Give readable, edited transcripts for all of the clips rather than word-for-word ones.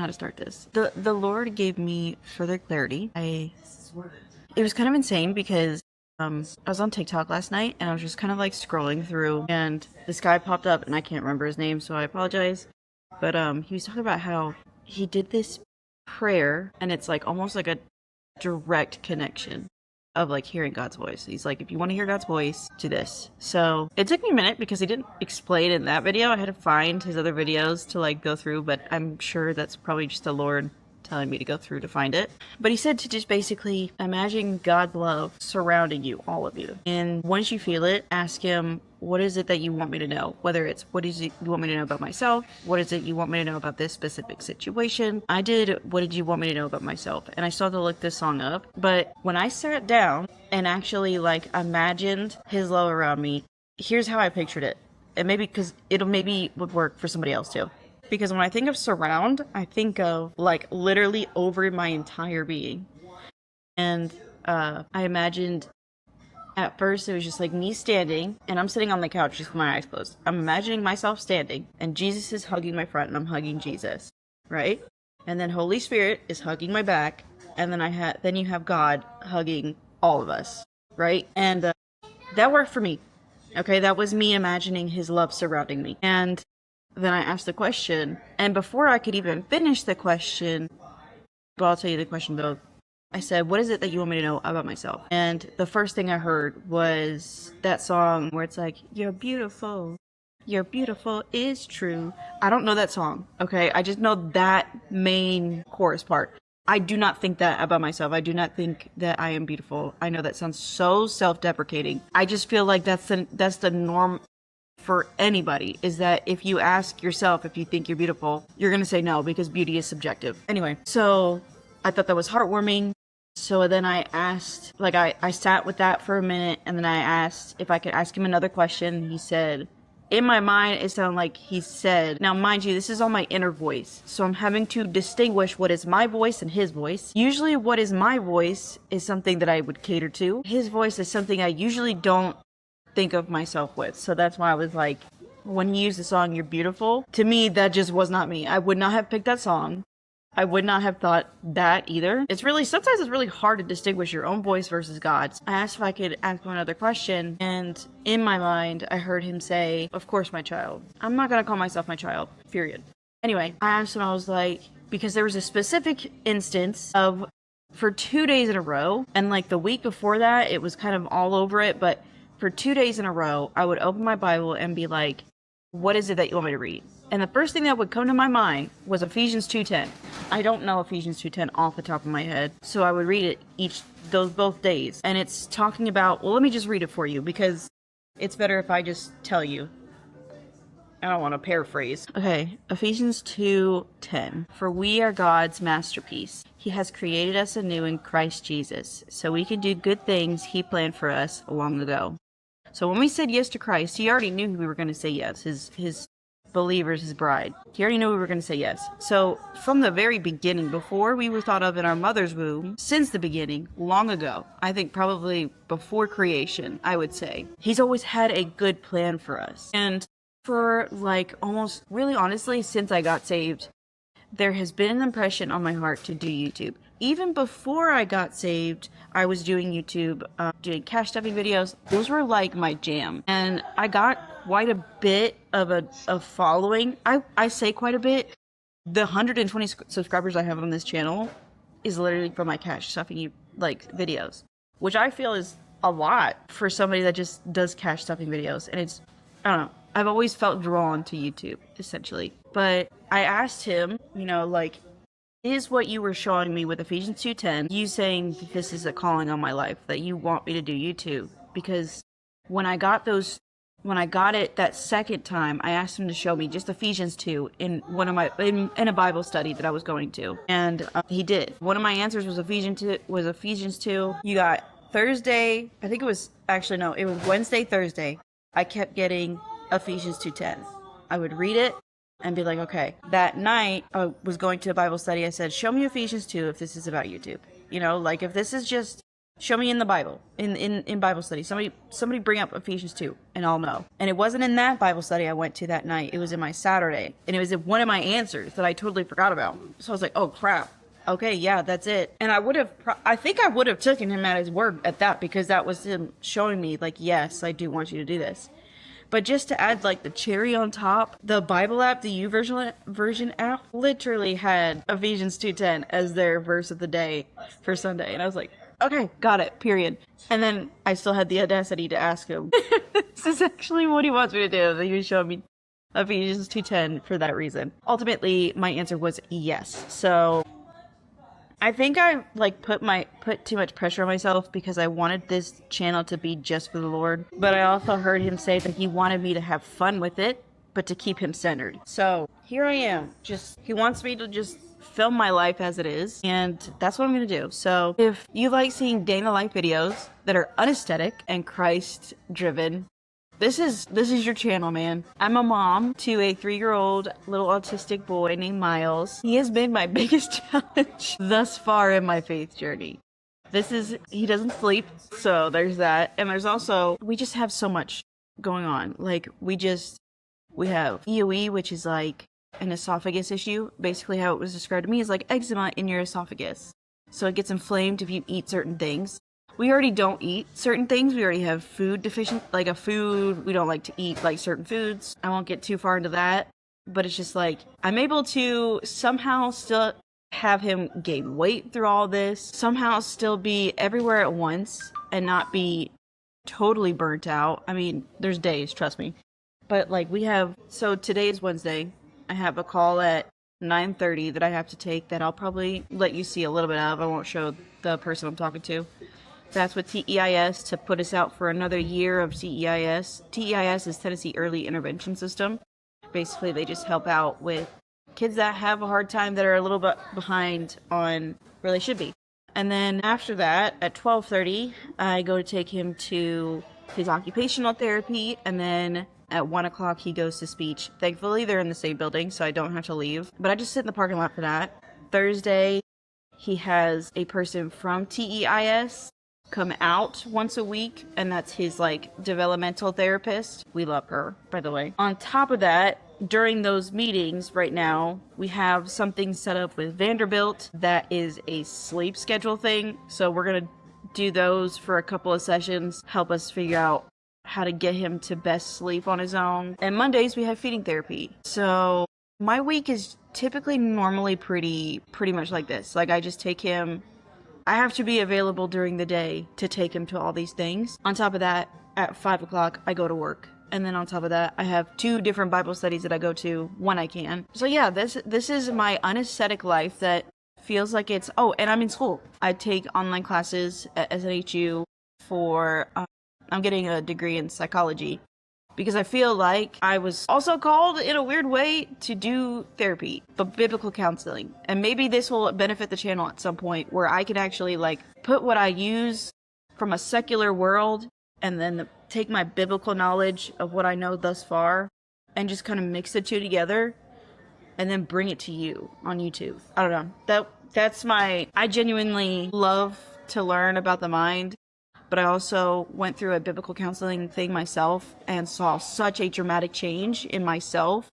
how to start this. The Lord gave me further clarity. It was kind of insane because I was on TikTok last night and I was just kind of like scrolling through and this guy popped up and I can't remember his name, so I apologize. But he was talking about how he did this prayer and it's like almost like a direct connection of like hearing God's voice. He's like, if you want to hear God's voice, do this. So it took me a minute because he didn't explain in that video. I had to find his other videos to like go through, but I'm sure that's probably just the Lord telling me to go through to find it. But he said to just basically imagine God's love surrounding you, all of you. And once you feel it, ask him, what is it that you want me to know? Whether it's, what is it you want me to know about myself? What is it you want me to know about this specific situation? I did, what did you want me to know about myself? And I still had to look this song up. But when I sat down and actually like imagined his love around me, here's how I pictured it. And maybe because it'll maybe would work for somebody else too. Because when I think of surround, I think of like literally over my entire being. And I imagined at first it was just like me standing and I'm sitting on the couch just with my eyes closed. I'm imagining myself standing and Jesus is hugging my front and I'm hugging Jesus, right? And then Holy Spirit is hugging my back and then you have God hugging all of us, right? And that worked for me. Okay, that was me imagining his love surrounding me. And then I asked the question, and before I could even finish the question, well, I'll tell you the question though. I said, what is it that you want me to know about myself? And the first thing I heard was that song where it's like, you're beautiful is true. I don't know that song, okay? I just know that main chorus part. I do not think that about myself. I do not think that I am beautiful. I know that sounds so self-deprecating. I just feel like that's the norm for anybody, is that if you ask yourself if you think you're beautiful, you're gonna say no because beauty is subjective. Anyway, so I thought that was heartwarming. So then I asked, like I sat with that for a minute and then I asked if I could ask him another question. He said, in my mind, it sounded like he said, now mind you, this is all my inner voice. So I'm having to distinguish what is my voice and his voice. Usually what is my voice is something that I would cater to. His voice is something I usually don't think of myself with. So that's why I was like, when he used the song You're Beautiful, to me that just was not me. I would not have picked that song. I would not have thought that either. Sometimes it's really hard to distinguish your own voice versus God's. I asked if I could ask him another question, and in my mind I heard him say, of course my child. I'm not gonna call myself my child, period. Anyway, I asked him, I was like, because there was a specific instance of for 2 days in a row, and like the week before that it was kind of all over it, but for 2 days in a row, I would open my Bible and be like, what is it that you want me to read? And the first thing that would come to my mind was Ephesians 2:10. I don't know Ephesians 2:10 off the top of my head, so I would read it both days. And it's talking about, well, let me just read it for you because it's better if I just tell you. I don't want to paraphrase. Okay, Ephesians 2:10. For we are God's masterpiece. He has created us anew in Christ Jesus, so we can do good things he planned for us long ago. So when we said yes to Christ, he already knew we were going to say yes. His believers, his bride. He already knew we were going to say yes. So from the very beginning, before we were thought of in our mother's womb, since the beginning, long ago, I think probably before creation, I would say, he's always had a good plan for us. And for like almost, really honestly, since I got saved, there has been an impression on my heart to do YouTube. Even before I got saved, I was doing YouTube, doing cash stuffing videos. Those were like my jam. And I got quite a bit of a following. I say quite a bit. The 120 subscribers I have on this channel is literally from my cash stuffing like videos, which I feel is a lot for somebody that just does cash stuffing videos. And it's, I don't know. I've always felt drawn to YouTube, essentially. But I asked him, like, is what you were showing me with Ephesians 2:10, you saying this is a calling on my life, that you want me to do YouTube? Because when I got it that second time, I asked him to show me just Ephesians 2 in in a Bible study that I was going to, and he did. One of my answers was Ephesians 2. You got Thursday, I think it was Wednesday, Thursday. I kept getting Ephesians 2:10. I would read it and be like, okay. That night, I was going to a Bible study. I said, show me Ephesians 2 if this is about YouTube. Like if this is just Show me in the Bible, in Bible study. Somebody bring up Ephesians 2 and I'll know. And it wasn't in that Bible study I went to that night. It was in my Saturday. And it was in one of my answers that I totally forgot about. So I was like, oh crap. Okay, yeah, that's it. And I think I would have taken him at his word at that, because that was him showing me like, yes, I do want you to do this. But just to add like the cherry on top, the Bible app, the version app, literally had Ephesians 2:10 as their verse of the day for Sunday. And I was like, okay, got it, period. And then I still had the audacity to ask him, this is actually what he wants me to do. He was showing me Ephesians 2:10 for that reason. Ultimately, my answer was yes. So I think I like put too much pressure on myself because I wanted this channel to be just for the Lord. But I also heard him say that he wanted me to have fun with it, but to keep him centered. So here I am. He wants me to just film my life as it is, and that's what I'm gonna do. So if you like seeing day in the life videos that are unaesthetic and Christ driven, this is your channel, man. I'm a mom to a 3-year-old little autistic boy named Miles. He has been my biggest challenge thus far in my faith journey. He doesn't sleep, so there's that. And there's also, we just have so much going on. Like, we have EOE, which is like an esophagus issue. Basically how it was described to me is like eczema in your esophagus. So it gets inflamed if you eat certain things. We already don't eat certain things. We already have food deficient, we don't like to eat like certain foods. I won't get too far into that, but it's just like, I'm able to somehow still have him gain weight through all this, somehow still be everywhere at once and not be totally burnt out. I mean, there's days, trust me. But like so today is Wednesday. I have a call at 9:30 that I have to take that I'll probably let you see a little bit of. I won't show the person I'm talking to. That's with TEIS to put us out for another year of TEIS. TEIS is Tennessee Early Intervention System. Basically, they just help out with kids that have a hard time, that are a little bit behind on where they should be. And then after that, at 12:30, I go to take him to his occupational therapy, and then at 1 o'clock, he goes to speech. Thankfully, they're in the same building, so I don't have to leave. But I just sit in the parking lot for that. Thursday, he has a person from TEIS come out once a week, and that's his like developmental therapist. We love her, by the way. On top of that, during those meetings right now, we have something set up with Vanderbilt that is a sleep schedule thing. So we're gonna do those for a couple of sessions, help us figure out how to get him to best sleep on his own. And Mondays we have feeding therapy. So my week is typically normally pretty much like this. Like, I just take him, I have to be available during the day to take him to all these things. On top of that, at 5 o'clock, I go to work. And then on top of that, I have 2 different Bible studies that I go to when I can. So yeah, this is my unaesthetic life that feels like it's, oh, and I'm in school. I take online classes at SNHU for, I'm getting a degree in psychology. Because I feel like I was also called in a weird way to do therapy, but biblical counseling. And maybe this will benefit the channel at some point where I can actually like put what I use from a secular world and then take my biblical knowledge of what I know thus far and just kind of mix the two together and then bring it to you on YouTube. I don't know. I genuinely love to learn about the mind. But I also went through a biblical counseling thing myself and saw such a dramatic change in myself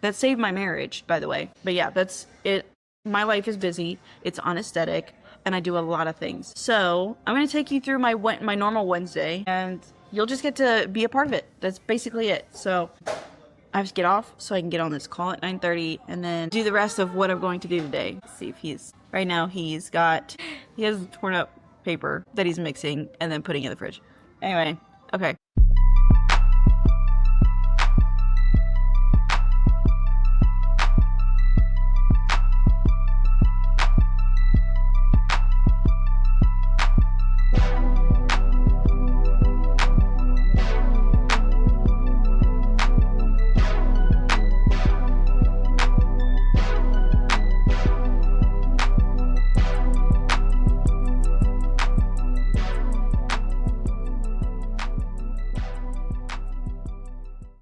that saved my marriage, by the way. But yeah, that's it. My life is busy. It's unaesthetic, and I do a lot of things. So I'm going to take you through my normal Wednesday, and you'll just get to be a part of it. That's basically it. So I have to get off so I can get on this call at 9:30 and then do the rest of what I'm going to do today. Let's see if right now he has torn up paper that he's mixing and then putting in the fridge. Anyway, okay.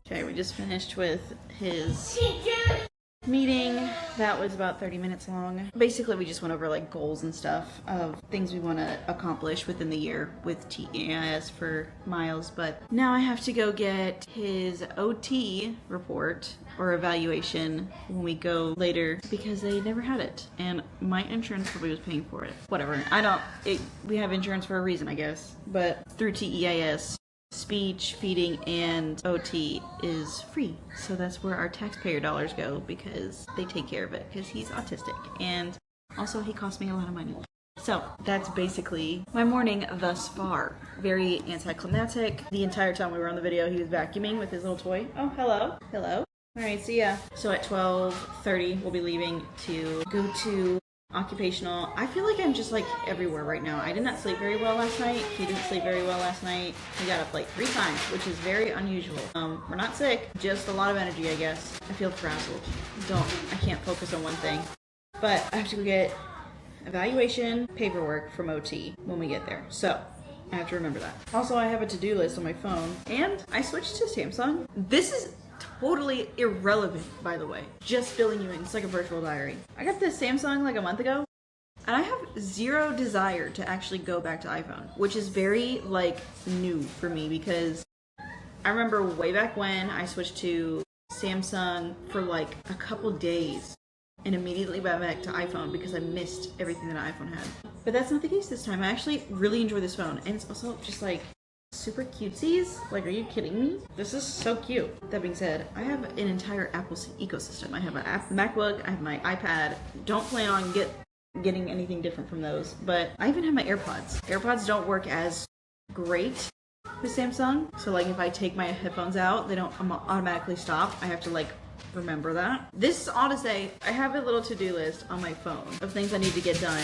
Okay, we just finished with his meeting that was about 30 minutes long. Basically, we just went over like goals and stuff of things we want to accomplish within the year with TEIS for Miles. But now I have to go get his OT report or evaluation when we go later because they never had it and my insurance probably was paying for it. Whatever. We have insurance for a reason, I guess. But through TEIS, speech, feeding, and OT is free. So that's where our taxpayer dollars go because they take care of it because he's autistic. And also he cost me a lot of money. So that's basically my morning thus far. Very anticlimactic. The entire time we were on the video, he was vacuuming with his little toy. Oh, hello. Hello. All right, see ya. So at 12:30, we'll be leaving to go to occupational. I feel like I'm just like everywhere right now. I did not sleep very well last night. He didn't sleep very well last night. He got up like 3 times, which is very unusual. We're not sick, just a lot of energy, I guess. I feel frazzled. I can't focus on one thing. But I have to go get evaluation paperwork from OT when we get there. So I have to remember that. Also, I have a to-do list on my phone and I switched to Samsung. This is totally irrelevant, by the way. Just filling you in. It's like a virtual diary. I got this Samsung like a month ago, and I have zero desire to actually go back to iPhone, which is very like new for me because I remember way back when I switched to Samsung for like a couple days and immediately went back to iPhone because I missed everything that an iPhone had. But that's not the case this time. I actually really enjoy this phone, and it's also just like super cutesies. Like, are you kidding me? This is so cute. That being said, I have an entire Apple ecosystem. I have an MacBook, I have my iPad. Don't plan on getting anything different from those, but I even have my AirPods. AirPods don't work as great with Samsung, so like if I take my headphones out, they don't automatically stop. I have to like remember that. This ought to say, I have a little to-do list on my phone of things I need to get done.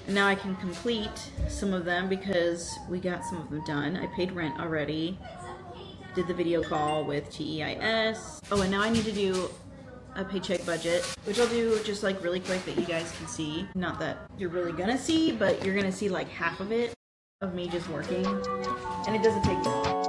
And now I can complete some of them because we got some of them done. I paid rent already. Did the video call with TEIS. Oh, and now I need to do a paycheck budget, which I'll do just like really quick that you guys can see. Not that you're really gonna see, but you're gonna see like half of it of me just working. And it doesn't take long.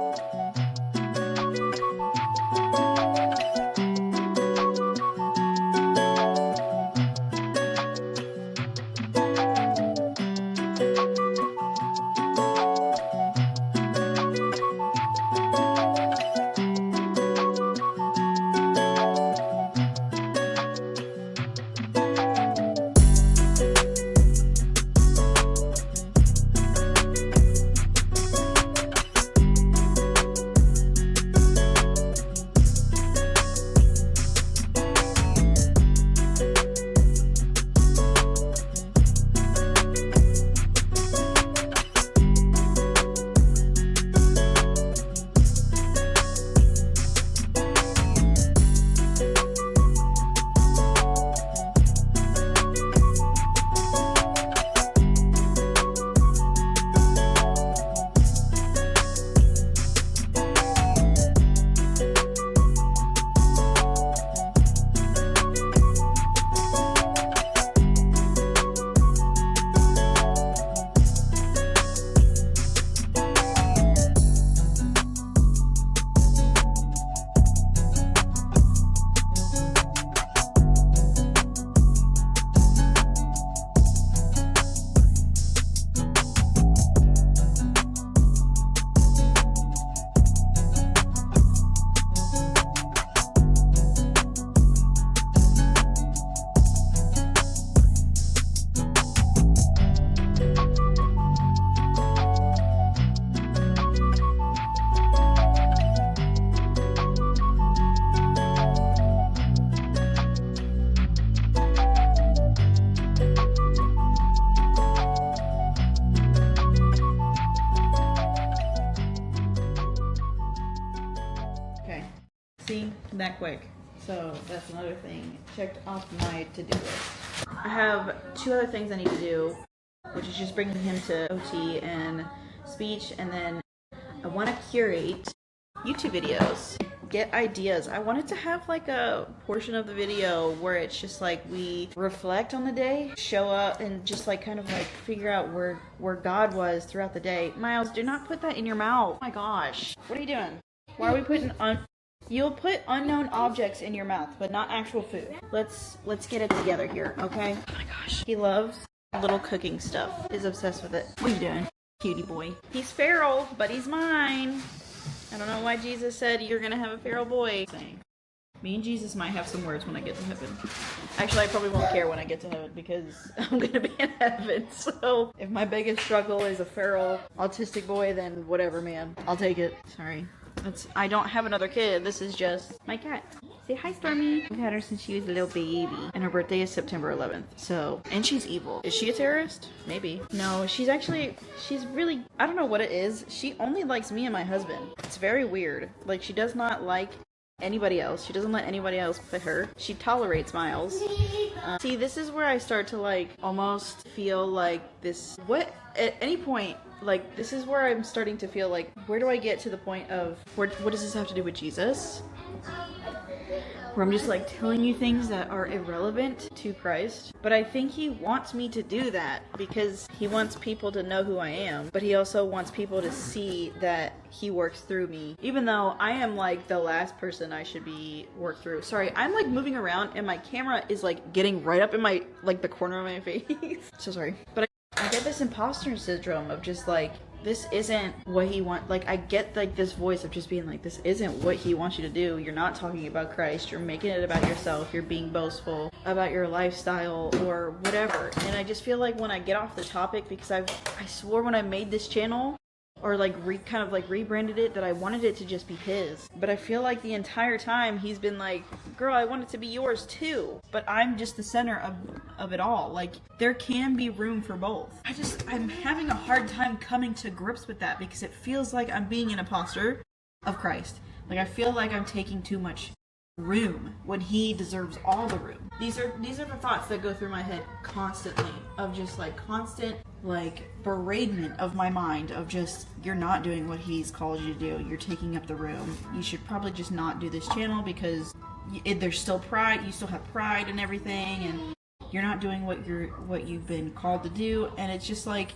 That quick. So that's another thing checked off my to-do list. I have 2 other things I need to do, which is just bringing him to OT and speech, and then I want to curate YouTube videos, get ideas. I wanted to have like a portion of the video where it's just like we reflect on the day, show up, and just like kind of like figure out where God was throughout the day. Miles, do not put that in your mouth. Oh my gosh. What are you doing? Why are we putting on... You'll put unknown objects in your mouth, but not actual food. Let's get it together here, okay? Oh my gosh. He loves little cooking stuff. He's obsessed with it. What are you doing? Cutie boy. He's feral, but he's mine. I don't know why Jesus said you're gonna have a feral boy. Me and Jesus might have some words when I get to heaven. Actually, I probably won't care when I get to heaven because I'm gonna be in heaven. So if my biggest struggle is a feral autistic boy, then whatever, man. I'll take it. Sorry. I don't have another kid. This is just my cat. Say hi, Stormy. I've had her since she was a little baby. And her birthday is September 11th. So, and she's evil. Is she a terrorist? Maybe. No, she's really, I don't know what it is. She only likes me and my husband. It's very weird. Like, she does not like anybody else. She doesn't let anybody else pet her. She tolerates Miles. See, this is where I start to like almost feel like this. What at any point, like this is where I'm starting to feel like, where do I get to the point of what does this have to do with Jesus? Where I'm just like telling you things that are irrelevant to Christ. But I think he wants me to do that because he wants people to know who I am. But he also wants people to see that he works through me. Even though I am like the last person I should be worked through. Sorry, I'm like moving around and my camera is like getting right up in my, like the corner of my face. So sorry. But I get this imposter syndrome of just like, this isn't what he wants. Like, I get like this voice of just being like, this isn't what he wants you to do. You're not talking about Christ. You're making it about yourself. You're being boastful about your lifestyle or whatever. And I just feel like when I get off the topic, because I swore when I made this channel or like kind of like rebranded it that I wanted it to just be his. But I feel like the entire time he's been like, girl, I want it to be yours too. But I'm just the center of it all. Like, there can be room for both. I'm having a hard time coming to grips with that because it feels like I'm being an imposter of Christ. Like, I feel like I'm taking too much room when he deserves all the room. These are the thoughts that go through my head constantly, of just like constant like beratement of my mind of just, you're not doing what he's called you to do. You're taking up the room. You should probably just not do this channel because there's still pride. You still have pride and everything, and you're not doing what you've been called to do. And it's just like,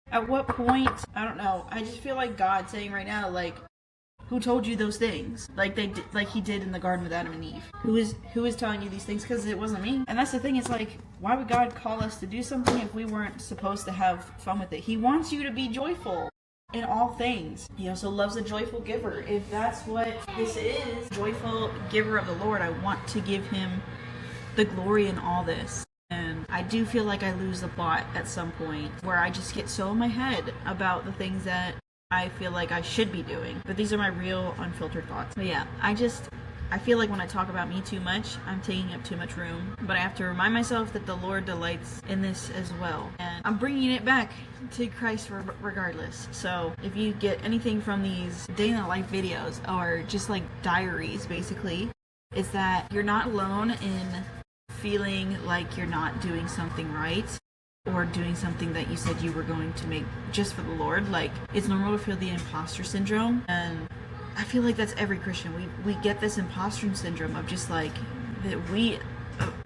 at what point, I don't know. I just feel like God saying right now, like, who told you those things? Like he did in the garden with Adam and Eve. Who is telling you these things? Because it wasn't me. And that's the thing. It's like, why would God call us to do something if we weren't supposed to have fun with it? He wants you to be joyful in all things. He also loves a joyful giver. If that's what this is, joyful giver of the Lord, I want to give him the glory in all this. And I do feel like I lose the plot at some point where I just get so in my head about the things that I feel like I should be doing. But these are my real unfiltered thoughts. But yeah, I feel like when I talk about me too much, I'm taking up too much room. But I have to remind myself that the Lord delights in this as well. And I'm bringing it back to Christ regardless. So if you get anything from these day in the life videos or just like diaries, basically, is that you're not alone in feeling like you're not doing something right, or doing something that you said you were going to make just for the Lord. Like, it's normal to feel the imposter syndrome, and I feel like that's every Christian. We get this imposter syndrome of just like, that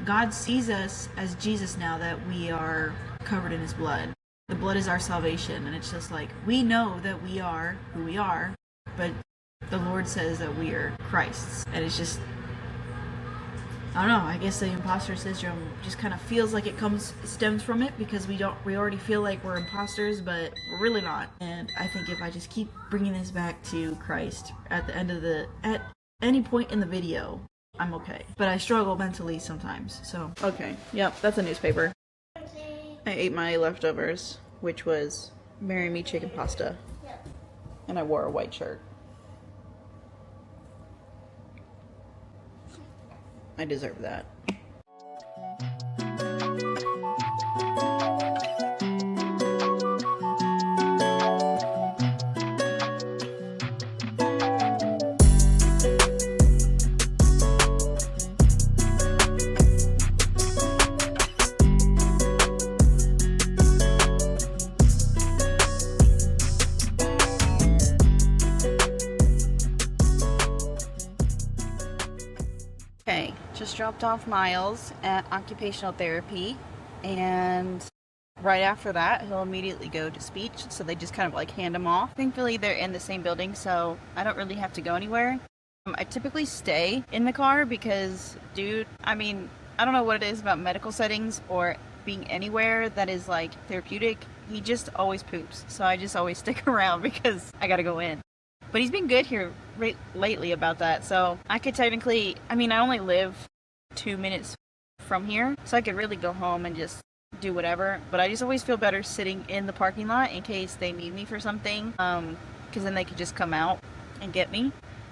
God sees us as Jesus now, that we are covered in his blood. The blood is our salvation, and it's just like, we know that we are who we are, but the Lord says that we are Christ's, and it's just, I don't know, I guess the imposter syndrome just kind of feels like it stems from it, because we already feel like we're imposters, but we're really not. And I think if I just keep bringing this back to Christ at any point in the video, I'm okay. But I struggle mentally sometimes, so. Okay, yep, that's a newspaper. I ate my leftovers, which was Marry Me chicken pasta. And I wore a white shirt. I deserve that. Okay, just dropped off Miles at occupational therapy, and right after that he'll immediately go to speech, so they just kind of like hand him off. Thankfully they're in the same building, so I don't really have to go anywhere. I typically stay in the car because, dude, I mean, I don't know what it is about medical settings or being anywhere that is like therapeutic. He just always poops. So I just always stick around because I gotta go in. But he's been good here lately about that. So I could technically, I mean, I only live 2 minutes from here. So I could really go home and just do whatever. But I just always feel better sitting in the parking lot in case they need me for something. Because then they could just come out and get me.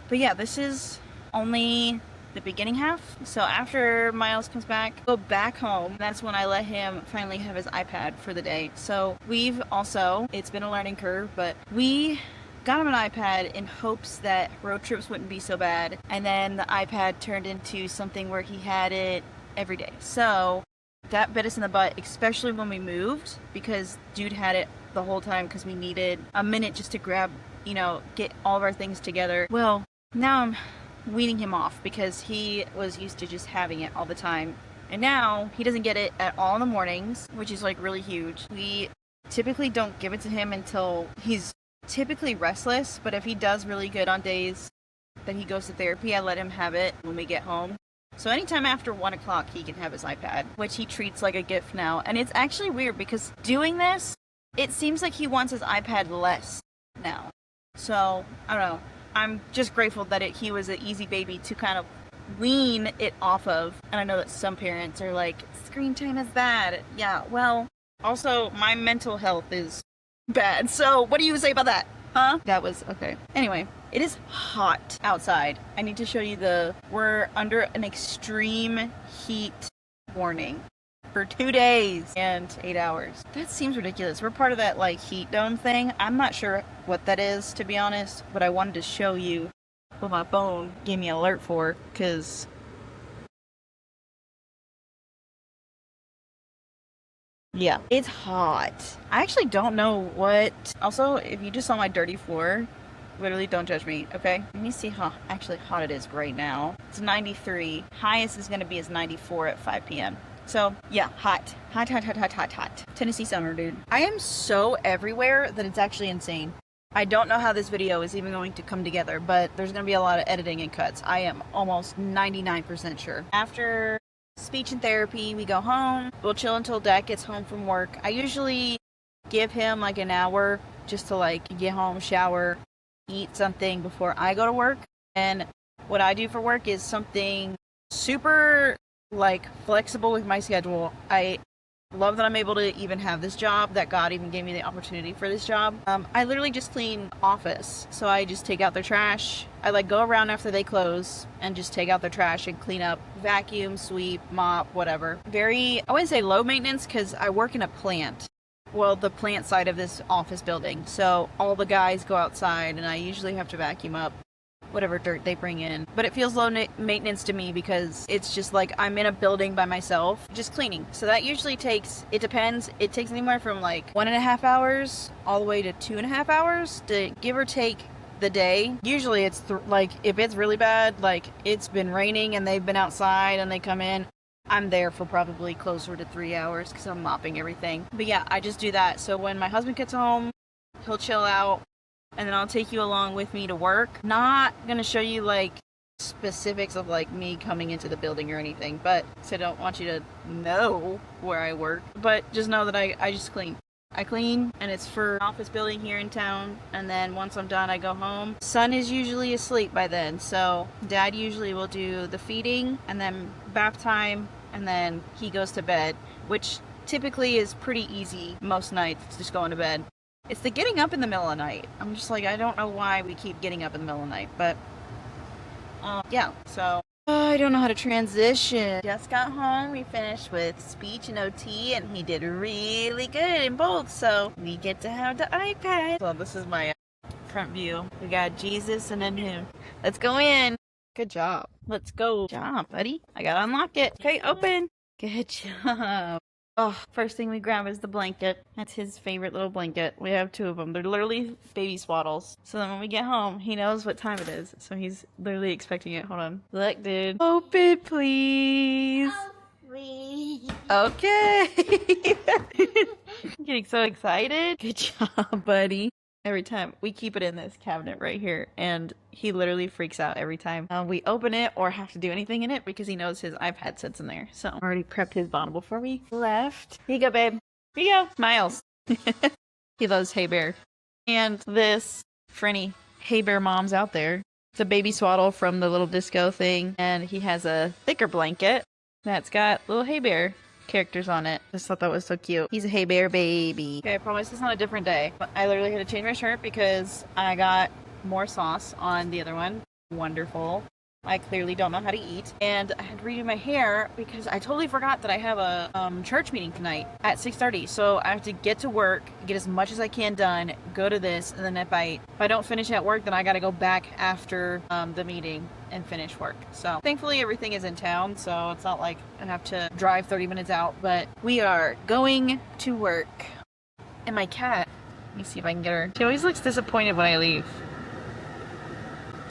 But yeah, this is only the beginning half. So after Miles comes back, go back home. That's when I let him finally have his iPad for the day. So we've also, it's been a learning curve, but we got him an iPad in hopes that road trips wouldn't be so bad. And then the iPad turned into something where he had it every day. So that bit us in the butt, especially when we moved, because dude had it the whole time because we needed a minute just to grab, you know, get all of our things together. Well, now I'm weaning him off because he was used to just having it all the time. And now he doesn't get it at all in the mornings, which is like really huge. We typically don't give it to him until he's typically restless, but if he does really good on days that he goes to therapy, I let him have it when we get home. So anytime after 1 o'clock, he can have his iPad, which he treats like a gift now. And it's actually weird because doing this, it seems like he wants his iPad less now. So, I don't know. I'm just grateful that he was an easy baby to kind of wean it off of. And I know that some parents are like, screen time is bad. Yeah, well, also my mental health is bad. So what do you say about that? Huh? That was okay. Anyway, it is hot outside. I need to show you we're under an extreme heat warning for 2 days and 8 hours. That seems ridiculous. We're part of that like heat dome thing. I'm not sure what that is, to be honest, but I wanted to show you what my phone gave me an alert for, because yeah, it's hot. I actually don't know what. Also, if you just saw my dirty floor, literally don't judge me, okay? Let me see how actually hot it is right now. It's 93. Highest is going to be is 94 at 5 p.m. So, yeah, hot. Hot, hot, hot, hot, hot, hot. Tennessee summer, dude. I am so everywhere that it's actually insane. I don't know how this video is even going to come together, but there's going to be a lot of editing and cuts. I am almost 99% sure. After speech and therapy, we go home. We'll chill until Dad gets home from work. I usually give him like an hour just to like get home, shower, eat something before I go to work. And what I do for work is something super like flexible with my schedule. I love that I'm able to even have this job, that God even gave me the opportunity for this job. I literally just clean office. So I just take out their trash. I like go around after they close and just take out their trash and clean up, vacuum, sweep, mop, whatever. I wouldn't say low maintenance because I work in a plant. Well, the plant side of this office building. So all the guys go outside and I usually have to vacuum up whatever dirt they bring in. But it feels low maintenance to me because it's just like I'm in a building by myself, just cleaning. So that usually takes, it depends, it takes anywhere from like 1.5 hours all the way to 2.5 hours to give or take the day. Usually it's like, if it's really bad, like it's been raining and they've been outside and they come in, I'm there for probably closer to 3 hours because I'm mopping everything. But yeah, I just do that. So when my husband gets home, he'll chill out. And then I'll take you along with me to work. Not gonna show you like specifics of like me coming into the building or anything, but so I don't want you to know where I work. But just know that I just clean. I clean, and it's for an office building here in town. And then once I'm done, I go home. Son is usually asleep by then, so Dad usually will do the feeding and then bath time, and then he goes to bed, which typically is pretty easy most nights, just going to bed. It's the getting up in the middle of the night. I'm just like, I don't know why we keep getting up in the middle of the night, but yeah, so I don't know how to transition. Just got home, we finished with speech and OT, and he did really good in both, so we get to have the iPad. So this is my front view. We got Jesus and then him. Let's go in. Good job. Let's go. Good job, buddy. I gotta unlock it. Okay, open. Good job. Oh, first thing we grab is the blanket. That's his favorite little blanket. We have 2 of them. They're literally baby swaddles. So then when we get home, he knows what time it is. So he's literally expecting it. Hold on. Look, dude. Open, please. Okay. I'm getting so excited. Good job, buddy. every time. We keep it in this cabinet right here, and he literally freaks out every time we open it or have to do anything in it because he knows his iPad sits in there. So I already prepped his bottle before we left. Here you go, babe. Here you go. Miles. He loves Hey Bear. And this, for any Hey Bear moms out there, it's a baby swaddle from the little disco thing, and he has a thicker blanket that's got little Hey Bear characters on it. Just thought that was so cute. He's a Hey Bear baby. Okay, I promise it's not a different day. But I literally had to change my shirt because I got more sauce on the other one. Wonderful. I clearly don't know how to eat. And I had to redo my hair because I totally forgot that I have a church meeting tonight at 6:30. So I have to get to work, get as much as I can done, go to this, and then if I don't finish at work, then I gotta go back after the meeting and finish work. So thankfully everything is in town, so it's not like I have to drive 30 minutes out, but we are going to work. And my cat, let me see if I can get her. She always looks disappointed when I leave.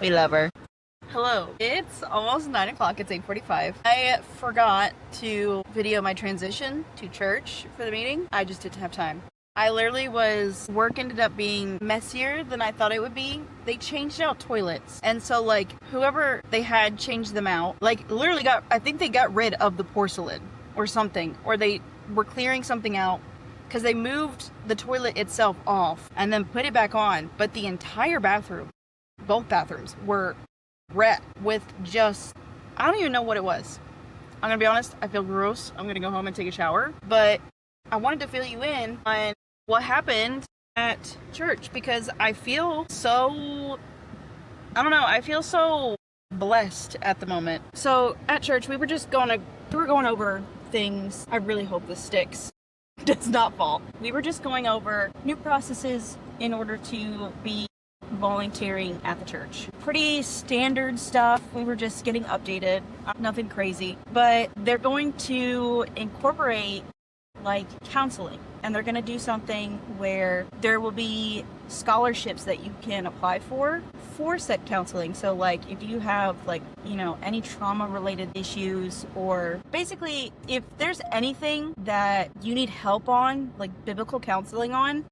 We love her. Hello. It's almost 9 o'clock. It's 8:45. I forgot to video my transition to church for the meeting. I just didn't have time. Work ended up being messier than I thought it would be. They changed out toilets. And so like whoever they had changed them out, like literally I think they got rid of the porcelain or something, or they were clearing something out because they moved the toilet itself off and then put it back on. But the entire bathroom, both bathrooms were wet with just, I don't even know what it was. I'm gonna be honest, I feel gross. I'm gonna go home and take a shower. But I wanted to fill you in on what happened at church because I feel so, I don't know, I feel so blessed at the moment. So at church, we were going over things. I really hope this sticks. Does not fall. We were just going over new processes in order to be volunteering at the church. Pretty standard stuff. We were just getting updated. Nothing crazy. But they're going to incorporate like counseling, and they're going to do something where there will be scholarships that you can apply for said counseling. So like if you have like, you know, any trauma related issues, or basically if there's anything that you need help on, like biblical counseling on,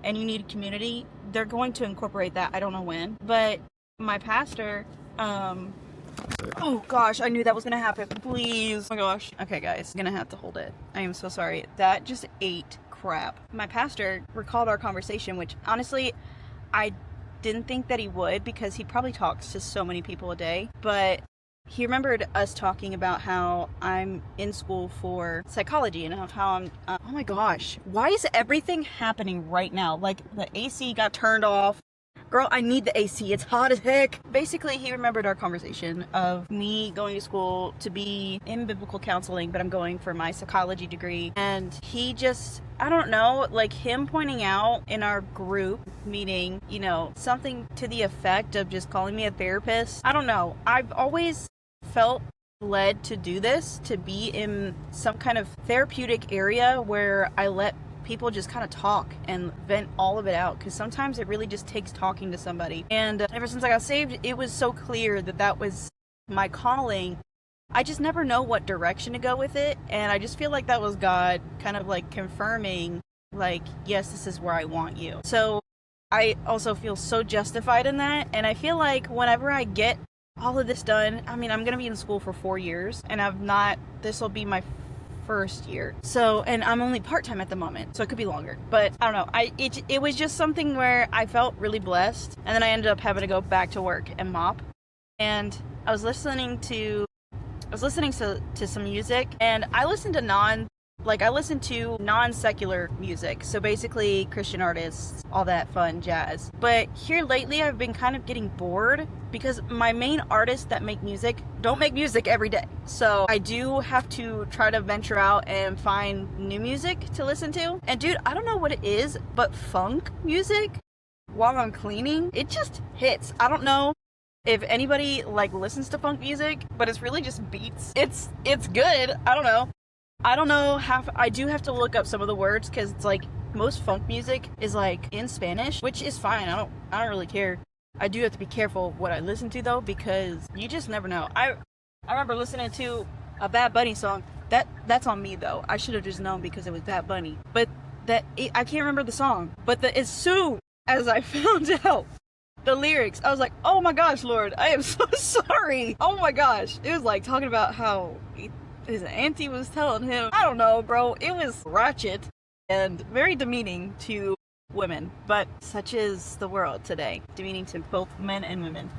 and you need a community, they're going to incorporate that. I don't know when, but my pastor, oh gosh, I knew that was gonna happen. Please. Oh my gosh. Okay guys, I'm gonna have to hold it. I am so sorry. That just ate crap. My pastor recalled our conversation, which honestly, I didn't think that he would because he probably talks to so many people a day, but he remembered us talking about how I'm in school for psychology and how I'm, oh my gosh, why is everything happening right now? Like the AC got turned off. Girl, I need the AC. It's hot as heck. Basically, he remembered our conversation of me going to school to be in biblical counseling, but I'm going for my psychology degree. And he just, I don't know, like him pointing out in our group meeting, you know, something to the effect of just calling me a therapist. I don't know. I've always felt led to do this, to be in some kind of therapeutic area where I let people just kind of talk and vent all of it out, because sometimes it really just takes talking to somebody. And ever since I got saved, it was so clear that that was my calling. I just never know what direction to go with it, and I just feel like that was God kind of like confirming, like, yes, this is where I want you. So I also feel so justified in that, and I feel like whenever I get all of this done, I mean, I'm gonna be in school for 4 years, and this will be my first year. So, and I'm only part-time at the moment, so it could be longer, but I don't know. It was just something where I felt really blessed, and then I ended up having to go back to work and mop. And I was listening to some music, and I listen to non-secular music. So basically Christian artists, all that fun jazz. But here lately I've been kind of getting bored because my main artists that make music don't make music every day. So I do have to try to venture out and find new music to listen to. And dude, I don't know what it is, but funk music while I'm cleaning, it just hits. I don't know if anybody like listens to funk music, but it's really just beats. It's good. I don't know. I do have to look up some of the words because it's like most funk music is like in Spanish, which is fine. I don't really care. I do have to be careful what I listen to though, because you just never know. I remember listening to a Bad Bunny song. That's on me though. I should have just known because it was Bad Bunny. But I can't remember the song. But as soon as I found out the lyrics, I was like, oh my gosh, Lord, I am so sorry. Oh my gosh. It was like talking about how his auntie was telling him, I don't know, bro. It was ratchet and very demeaning to women, but such is the world today, demeaning to both men and women.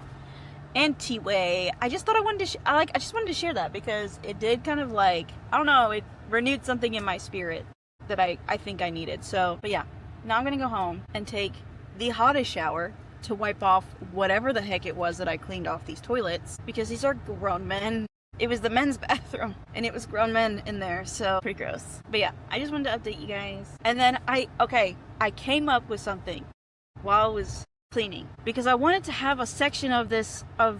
Anyway, I just thought I wanted to I just wanted to share that because it did kind of like, I don't know, it renewed something in my spirit that I think I needed. So, but yeah, now I'm gonna go home and take the hottest shower to wipe off whatever the heck it was that I cleaned off these toilets, because these are grown men. It was the men's bathroom and it was grown men in there, so pretty gross. But yeah, I just wanted to update you guys. And then I came up with something while I was cleaning, because I wanted to have a section of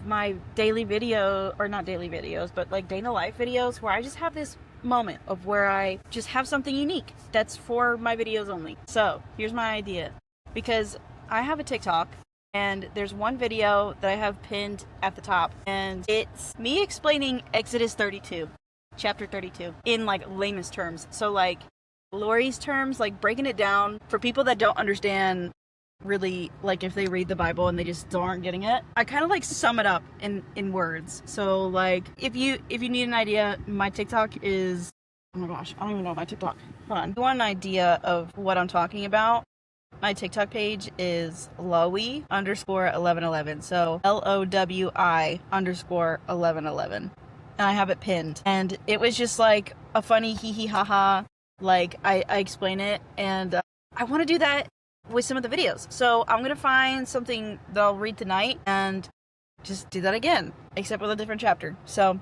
my daily video, or not daily videos, but like day in the life videos, where I just have this moment of where I just have something unique that's for my videos only. So here's my idea, because I have a TikTok and there's one video that I have pinned at the top, and it's me explaining Exodus 32, chapter 32, in like layman's terms. So like Lori's terms, like breaking it down for people that don't understand really, like if they read the Bible and they just aren't getting it. I kind of like sum it up in words. So like if you need an idea, my TikTok is, oh my gosh, I don't even know my TikTok. Hold on. If you want an idea of what I'm talking about, my TikTok page is Lowy_1111. So LOWI_1111. And I have it pinned. And it was just like a funny hee hee ha ha. Like I explain it, and I want to do that with some of the videos. So I'm gonna find something that I'll read tonight and just do that again, except with a different chapter. So